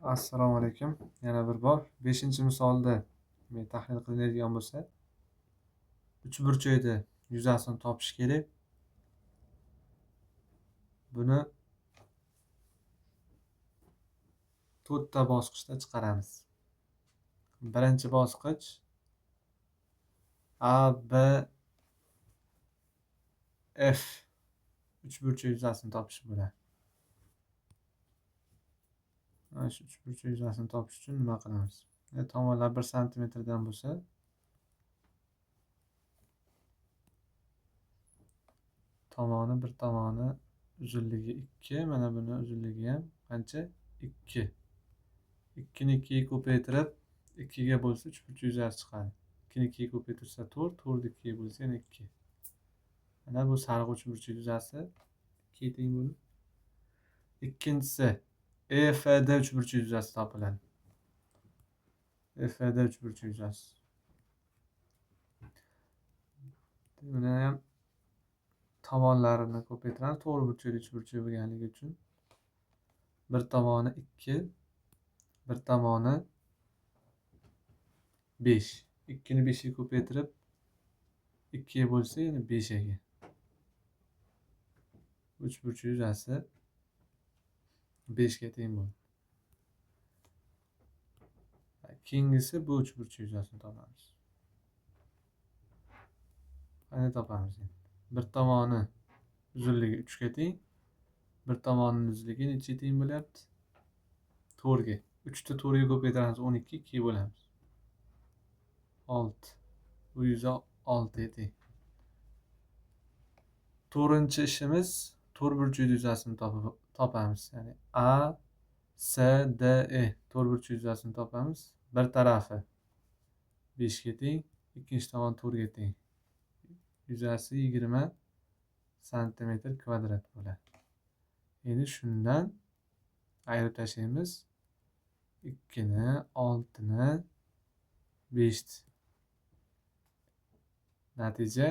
Assalomu alaykum. Yana bir bor 5-misolda tahlil qilinadigan bo'lsa, uchburchakni yuzasini topish kerak. Buni 4 ta bosqichda chiqaramiz. Birinchi bosqich A, B, F uchburchak yuzasini topish bo'ladi. Mana shu uchburchak yuzasini topish uchun nima qilamiz? Tomonlar 1 santimetrdan bo'lsa, bir tomoni uzunligi 2, mana buni uzunligi ham qancha? 2. 2 ni 2 ga ko'paytirib 2 ga bo'lsa uchburchak yuzasi chiqadi. 2 ni 2 ga ko'paytirsa 4, 4 ni 2 ga bo'lsa yana 2. Mana bu sariq uchburchak yuzasi 2 ga teng bo'ldi. Ikkinchisi EFD uchburchak yuzasi topiladi. EFD uchburchak yuzasi. Buni ham tomonlarini ko'paytiramiz. To'g'ri burchakli uchburchak bo'lganligi uchun bir tomoni 2, bir tomoni 5. 2 ni 5 ga ko'paytirib 2 ga bo'lsa yana 5 ga. Uchburchak yuzasi 5 ga teng bo'ldi. Keyingisi bu uchburchak yuzasini topamiz. Qanday topamiz endi? Bir tomoni uzunligi 3 ga teng, bir tomonining uzunligi necha teng bo'lyapti? 4 ga. 3 ni 4 ga ko'paytiramiz 12, 2 ga bo'lamiz. 6. Bu yuza 6 ga teng. To'rtinchi ishimiz to'rtburchak yuzasini topamiz. Ya'ni A, S, D, E to'rtburchak yuzasini topamiz. Bir tarafi 5 ga teng, ikkinchi tomoni 4 ga teng. Yuzasi 20 santimetr kvadrat bo'ladi. Endi shundan ayirib tashlaymiz. 2 ni, 6 ni, 5 ni. Natija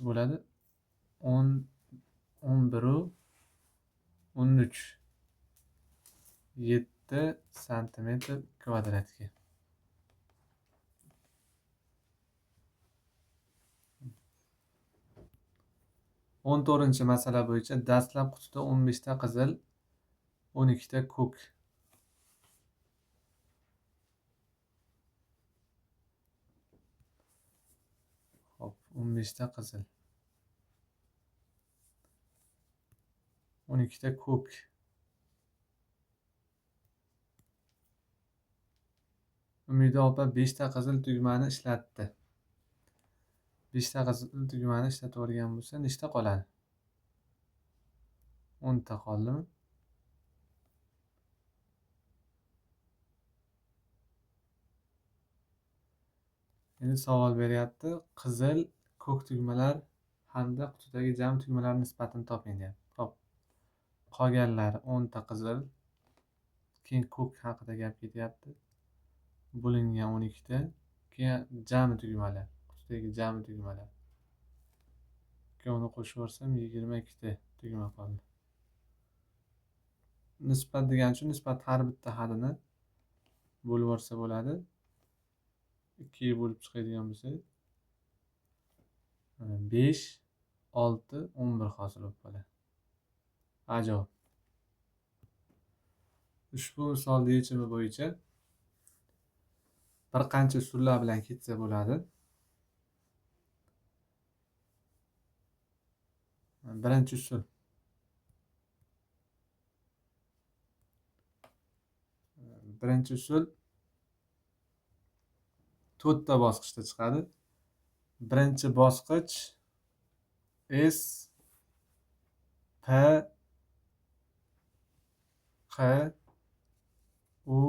bo'ladi 10, 11, 13, 7 santimetr kvadratga. O'n to'rtinchi masala bo'yicha dastlab qutida 15 ta qizil, 12 ta ko'k. Hop, 15 ta qizil, 12 ta ko'k. Umida opa 5 ta qizil tugmani ishlatdi. 5 ta qizil tugmani ishlatib olgan bo'lsa, nechta qoladi? 10 ta qoldimi? Endi savol beryapti. Qizil, ko'k tugmalar hamda qutidagi jami tugmalar nisbatini toping deyapti. Hop. Qolganlari 10 ta qizil, keyin ko'k haqida gap ketyapti. Bo'lingan 12 ta, keyin jami tugmalar, qutidagi jami tugmalar. Ikkovini qo'shib yuborsam 22 ta tugma qoldi. Nisbat degani shu, nisbat har bitta hadini bo'lib yuborsa bo'ladi. 2 ga bo'lib chiqadigan bo'lsa 5, 6, 11 hosil bo'lib qoladi. Ajoyib. Ushbu misolning yechimi bo'yicha bir qancha usullar bilan ketsa bo'ladi. Birinchi usul. Birinchi usul 4 ta bosqichda chiqadi. Birinchi bosqich S, P, Q, U,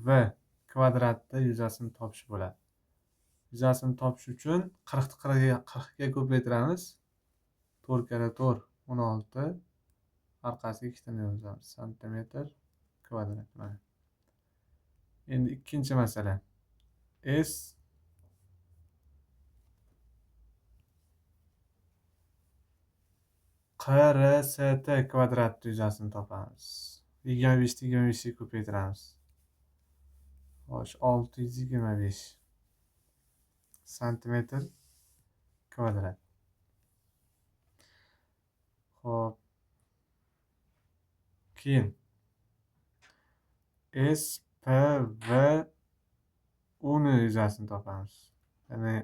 V kvadratda yuzasini topish bo'ladi. Yuzasini topish uchun 40 ni 40 ga ko'paytiramiz. 4 kara 4 16, orqasiga 2 tani yozamiz. Santimetr kvadrat. Mana. Endi ikkinchi masala. S, QRST kvadrat yuzasini topamiz. 25 ni 25 ga ko'paytiramiz. Xo'sh, 625 santimetr kvadrat. Xo'p. Keyin SPV uni yuzasini topamiz. Ya'ni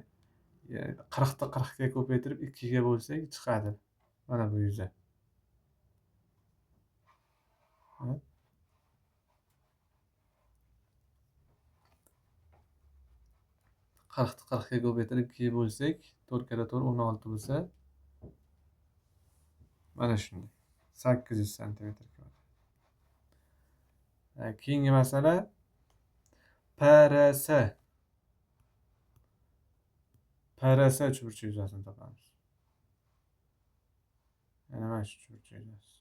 40 ni 40 ga ko'paytirib 2 ga bo'lsak chiqadi. Mana bu yuza. 40 ni 40 ga ko'paytirib 2 ga bo'lsak 4 kere 4 16 bo'lsa mana shunday. 800 santimetr kvadrat. Keyingi masala PRS. PRS uchburchak yuzasini topamiz. Mana shu uchburchak yuzasi.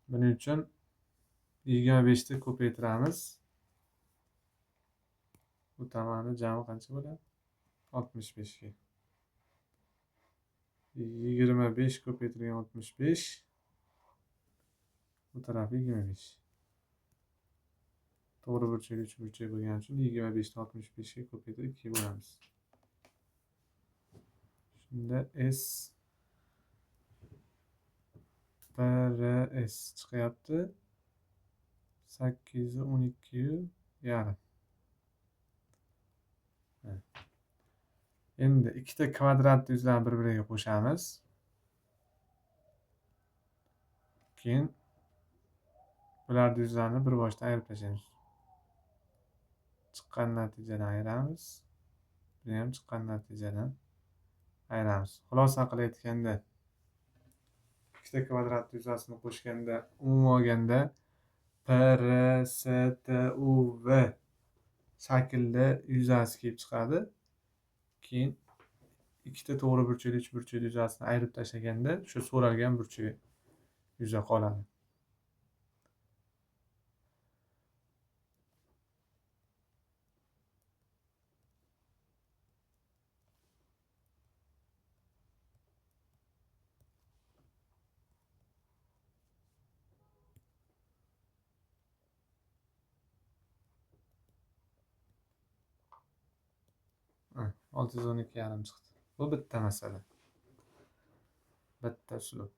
Buning uchun 25 ni ko'paytiramiz. Bu tomoni jami qancha bo'ladi? 65 ga. 25 ko'paytirgan 65. Bu taraf 25. To'g'ri burchak uchburchak bo'lgani uchun 25 ni 65 ga ko'paytirib 2 bo'lamiz. Shunda S PRS chiqyapti. 812,5. Endi ikkita kvadrat yuzlarni bir-biriga qo'shamiz. Keyin bularning yuzlarini bir boshdan ayirib tashlaymiz. Chiqqan natijadan ayiramiz. Buni ham chiqqan natijadan ayiramiz. Xulosa qilayotganda ikkita kvadrat yuzasini qo'shganda umuman olganda PRSTUV shaklda yuzasi kelib chiqadi. Keyin ikkita to'g'ri burchakli uchburchak yuzasini ayirib tashlaganda shu so'ralgan burchak yuza qoladi. Ha, 612,5 chiqdi. Bu bitta masala. Bitta uslub.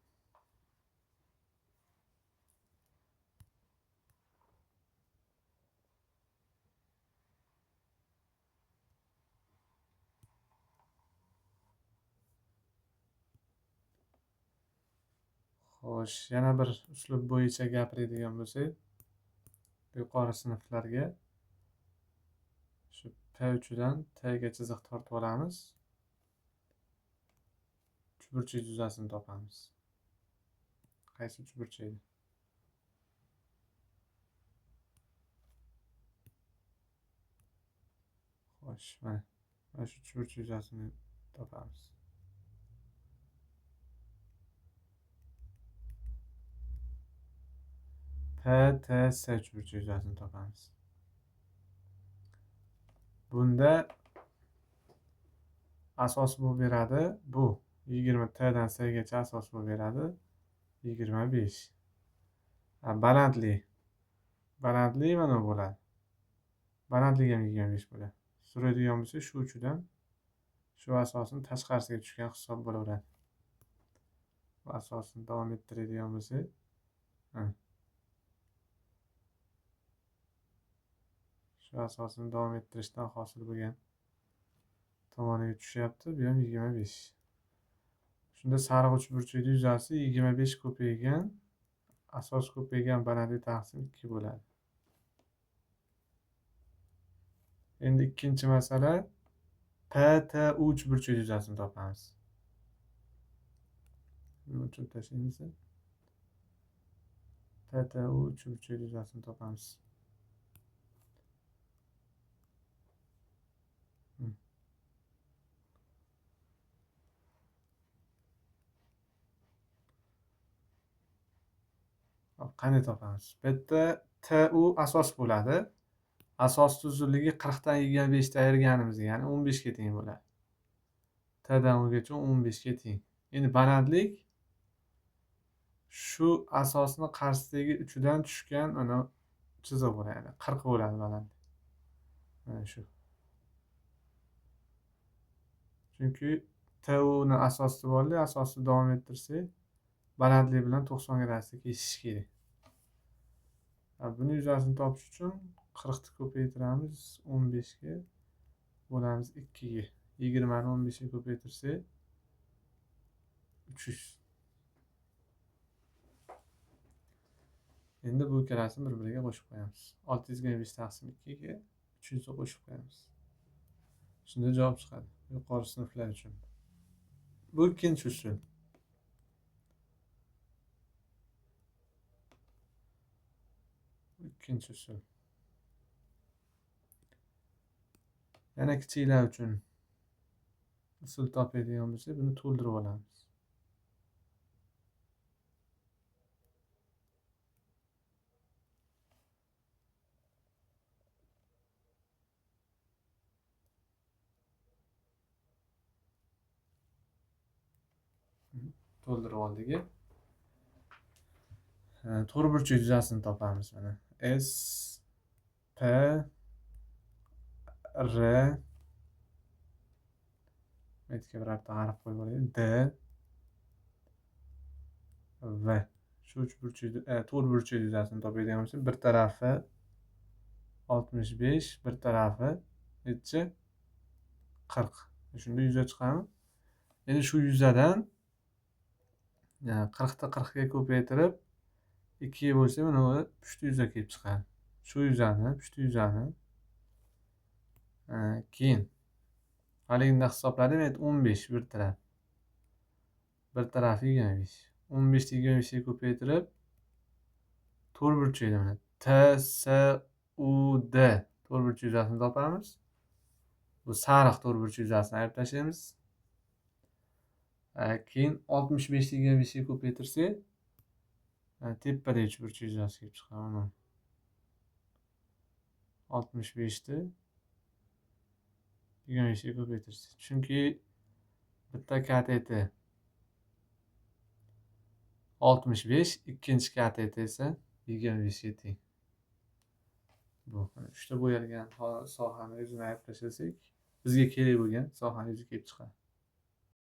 Xo'sh, yana bir uslub bo'yicha gapiradigan bo'lsak, yuqori sinflarga shu P uchidan T ga chiziq tortib olamiz. Uchburchak yuzasini topamiz. Qaysi uchburchak? Xo'sh, mana shu uchburchak yuzasini topamiz. PTS uchburchak yuzasini topamiz. Bunda asos bo'lib beradi. Bu 20 T dan S gacha asos bo'lib beradi. 25. Balandlik mana bo'ladi. Balandlik ham 25 bo'ladi. So'raydigan bo'lsa shu uchidan shu asosni tashqarisiga tushgan hisob bo'laveradi. Bu asosni davom ettiradigan bo'lsak, shu asosni davom ettirishdan hosil bo'lgan tomoniga tushyapti. Bu ham 25. Shunda sariq uchburchakning yuzasi 25 ko'paygan, asos ko'paygan balandlik taqsim 2 bo'ladi. Endi ikkinchi masala PTU uchburchak yuzasini topamiz. Buni o'chirib tashlaymiz. PTU uchburchak yuzasini topamiz. Qanday topamiz? Bu yerda TU asos bo'ladi. Asos uzunligi 40 dan 25 ta ayirganimiz, ya'ni 15 ga teng bo'ladi. T'dan o'gacha 15 ga teng. Endi balandlik shu asosni qarshidagi uchidan tushgan ana chiziq bo'ladi. 40 bo'ladi balandlik. Mana shu. Chunki TUni asosida borli, asosni davom ettirsak, balandlik bilan 90 gradusda kesishish kerak. Buni yuzasini topish uchun 40 ni ko'paytiramiz 15 ga, bo'lamiz 2 ga. 20 ni 15 ga ko'paytirsak 300. Endi bu ikkalasini bir-biriga qo'shib qo'yamiz. 625 taqsim 2 ga 300 ni qo'shib qo'yamiz. Shunda javob chiqadi. Yuqori sinflar uchun. Bu ikkinchi usul. Ikkinchi usul. Yana kichiklar uchun usul topadigan bo'lsak, buni to'ldirib olamiz. To'ldirib oldik. To'rtburchak yuzasini topamiz mana. S P R metga birorta harf qo'yib olaylik. D V. Shu to'rtburchak yuzasini topadigan bo'lsak, bir tarafi 65, bir tarafi necha? 40. Shunda yuza chiqadi. Endi shu yuzadan 40 ni 40 ga ko'paytirib 2 ga bo'lsa, mana bu pushti yuza kelib chiqadi. Shu yuzani, pushti yuzani keyin haligini hisobladim, 15 bir taraf. Bir tarafi 25. 15 ni 25 ga ko'paytirib to'rtburchakda mana T S U D to'rtburchak yuzasini topamiz. Bu sariq to'rtburchak yuzasini ayirib tashlaymiz. Keyin 65 ni 25 ga ko'paytirsak, tepada uchburchak yuzasi kelib chiqadi. 65 ni 25 ga ko'paytirsak. Chunki bitta kateti 65, ikkinchi kateti esa 25 ga teng. Bu uchta bo'yalgan sohani o'zini ayirib tashlasak, bizga kerak bo'lgan sohani o'zi kelib chiqadi.